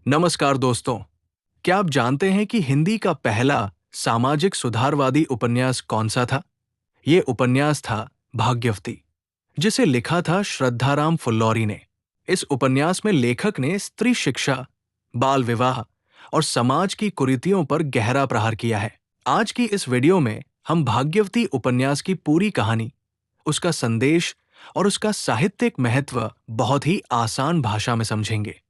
नमस्कार दोस्तों। क्या आप जानते हैं कि हिंदी का पहला सामाजिक सुधारवादी उपन्यास कौन सा था? ये उपन्यास था भाग्यवती, जिसे लिखा था श्रद्धाराम फुल्लौरी ने। इस उपन्यास में लेखक ने स्त्री शिक्षा, बाल विवाह और समाज की कुरीतियों पर गहरा प्रहार किया है। आज की इस वीडियो में हम भाग्यवती उपन्यास की पूरी कहानी, उसका संदेश और उसका साहित्यिक महत्व बहुत ही आसान भाषा में समझेंगे।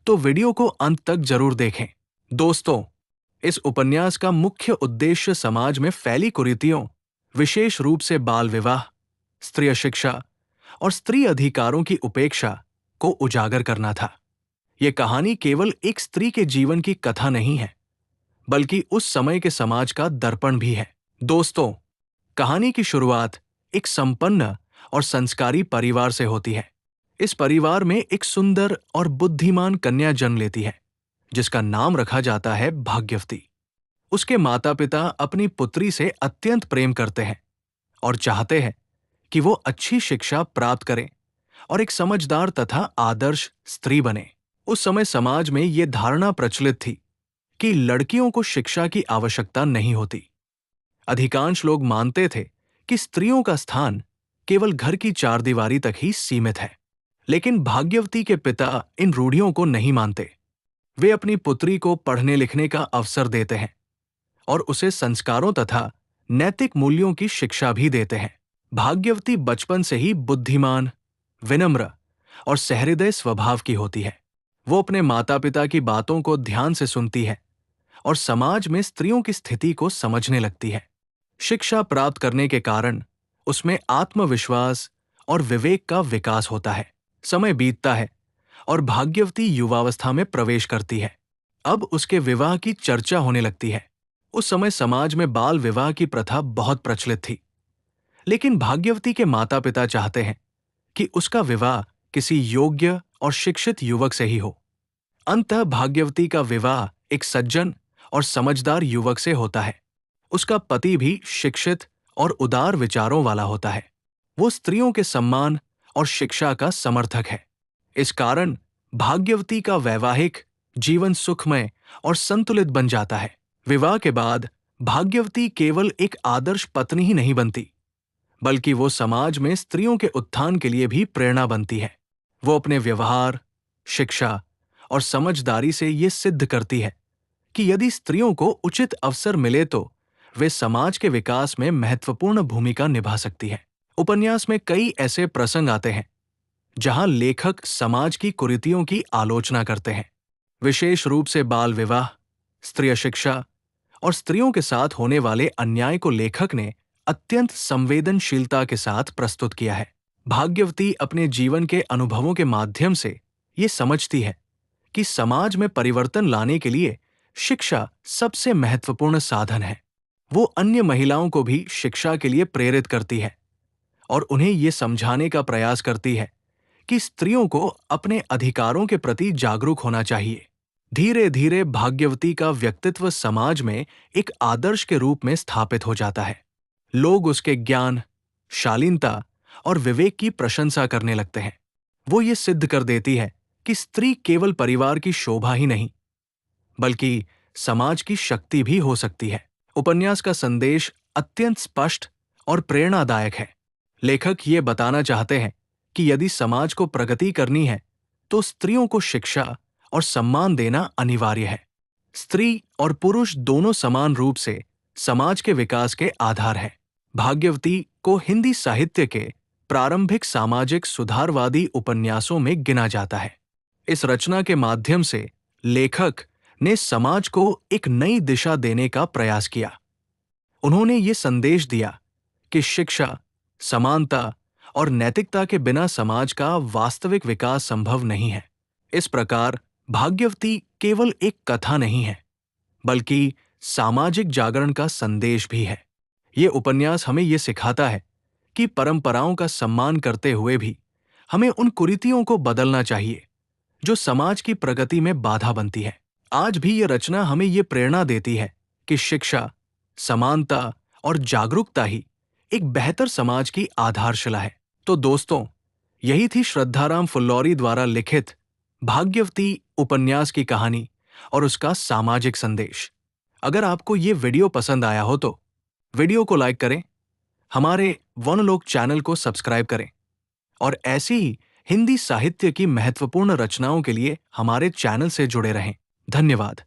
तो वीडियो को अंत तक जरूर देखें। दोस्तों, इस उपन्यास का मुख्य उद्देश्य समाज में फैली कुरीतियों, विशेष रूप से बाल विवाह, स्त्री शिक्षा और स्त्री अधिकारों की उपेक्षा को उजागर करना था। यह कहानी केवल एक स्त्री के जीवन की कथा नहीं है, बल्कि उस समय के समाज का दर्पण भी है। दोस्तों, कहानी की शुरुआत एक संपन्न और संस्कारी परिवार से होती है। इस परिवार में एक सुंदर और बुद्धिमान कन्या जन्म लेती है, जिसका नाम रखा जाता है भाग्यवती। उसके माता पिता अपनी पुत्री से अत्यंत प्रेम करते हैं और चाहते हैं कि वो अच्छी शिक्षा प्राप्त करे और एक समझदार तथा आदर्श स्त्री बने। उस समय समाज में ये धारणा प्रचलित थी कि लड़कियों को शिक्षा की आवश्यकता नहीं होती। अधिकांश लोग मानते थे कि स्त्रियों का स्थान केवल घर की चारदीवारी तक ही सीमित है। लेकिन भाग्यवती के पिता इन रूढ़ियों को नहीं मानते। वे अपनी पुत्री को पढ़ने लिखने का अवसर देते हैं और उसे संस्कारों तथा नैतिक मूल्यों की शिक्षा भी देते हैं। भाग्यवती बचपन से ही बुद्धिमान, विनम्र और सहृदय स्वभाव की होती है। वो अपने माता पिता की बातों को ध्यान से सुनती है और समाज में स्त्रियों की स्थिति को समझने लगती है। शिक्षा प्राप्त करने के कारण उसमें आत्मविश्वास और विवेक का विकास होता है। समय बीतता है और भाग्यवती युवावस्था में प्रवेश करती है। अब उसके विवाह की चर्चा होने लगती है। उस समय समाज में बाल विवाह की प्रथा बहुत प्रचलित थी, लेकिन भाग्यवती के माता पिता चाहते हैं कि उसका विवाह किसी योग्य और शिक्षित युवक से ही हो। अंततः भाग्यवती का विवाह एक सज्जन और समझदार युवक से होता है। उसका पति भी शिक्षित और उदार विचारों वाला होता है। वो स्त्रियों के सम्मान और शिक्षा का समर्थक है। इस कारण भाग्यवती का वैवाहिक जीवन सुखमय और संतुलित बन जाता है। विवाह के बाद भाग्यवती केवल एक आदर्श पत्नी ही नहीं बनती, बल्कि वो समाज में स्त्रियों के उत्थान के लिए भी प्रेरणा बनती है। वो अपने व्यवहार, शिक्षा और समझदारी से ये सिद्ध करती है कि यदि स्त्रियों को उचित अवसर मिले तो वे समाज के विकास में महत्वपूर्ण भूमिका निभा सकती है। उपन्यास में कई ऐसे प्रसंग आते हैं जहां लेखक समाज की कुरीतियों की आलोचना करते हैं। विशेष रूप से बाल विवाह, स्त्री शिक्षा और स्त्रियों के साथ होने वाले अन्याय को लेखक ने अत्यंत संवेदनशीलता के साथ प्रस्तुत किया है। भाग्यवती अपने जीवन के अनुभवों के माध्यम से ये समझती है कि समाज में परिवर्तन लाने के लिए शिक्षा सबसे महत्वपूर्ण साधन है। वो अन्य महिलाओं को भी शिक्षा के लिए प्रेरित करती है और उन्हें ये समझाने का प्रयास करती है कि स्त्रियों को अपने अधिकारों के प्रति जागरूक होना चाहिए। धीरे धीरे भाग्यवती का व्यक्तित्व समाज में एक आदर्श के रूप में स्थापित हो जाता है। लोग उसके ज्ञान, शालीनता और विवेक की प्रशंसा करने लगते हैं। वो ये सिद्ध कर देती है कि स्त्री केवल परिवार की शोभा ही नहीं, बल्कि समाज की शक्ति भी हो सकती है। उपन्यास का संदेश अत्यंत स्पष्ट और प्रेरणादायक है। लेखक ये बताना चाहते हैं कि यदि समाज को प्रगति करनी है तो स्त्रियों को शिक्षा और सम्मान देना अनिवार्य है। स्त्री और पुरुष दोनों समान रूप से समाज के विकास के आधार हैं। भाग्यवती को हिंदी साहित्य के प्रारंभिक सामाजिक सुधारवादी उपन्यासों में गिना जाता है। इस रचना के माध्यम से लेखक ने समाज को एक नई दिशा देने का प्रयास किया। उन्होंने ये संदेश दिया कि शिक्षा, समानता और नैतिकता के बिना समाज का वास्तविक विकास संभव नहीं है। इस प्रकार भाग्यवती केवल एक कथा नहीं है, बल्कि सामाजिक जागरण का संदेश भी है। ये उपन्यास हमें ये सिखाता है कि परंपराओं का सम्मान करते हुए भी हमें उन कुरीतियों को बदलना चाहिए जो समाज की प्रगति में बाधा बनती है। आज भी ये रचना हमें ये प्रेरणा देती है कि शिक्षा, समानता और जागरूकता ही एक बेहतर समाज की आधारशिला है। तो दोस्तों, यही थी श्रद्धाराम फुल्लौरी द्वारा लिखित भाग्यवती उपन्यास की कहानी और उसका सामाजिक संदेश। अगर आपको ये वीडियो पसंद आया हो तो वीडियो को लाइक करें, हमारे वनलोक चैनल को सब्सक्राइब करें और ऐसी ही हिंदी साहित्य की महत्वपूर्ण रचनाओं के लिए हमारे चैनल से जुड़े रहें। धन्यवाद।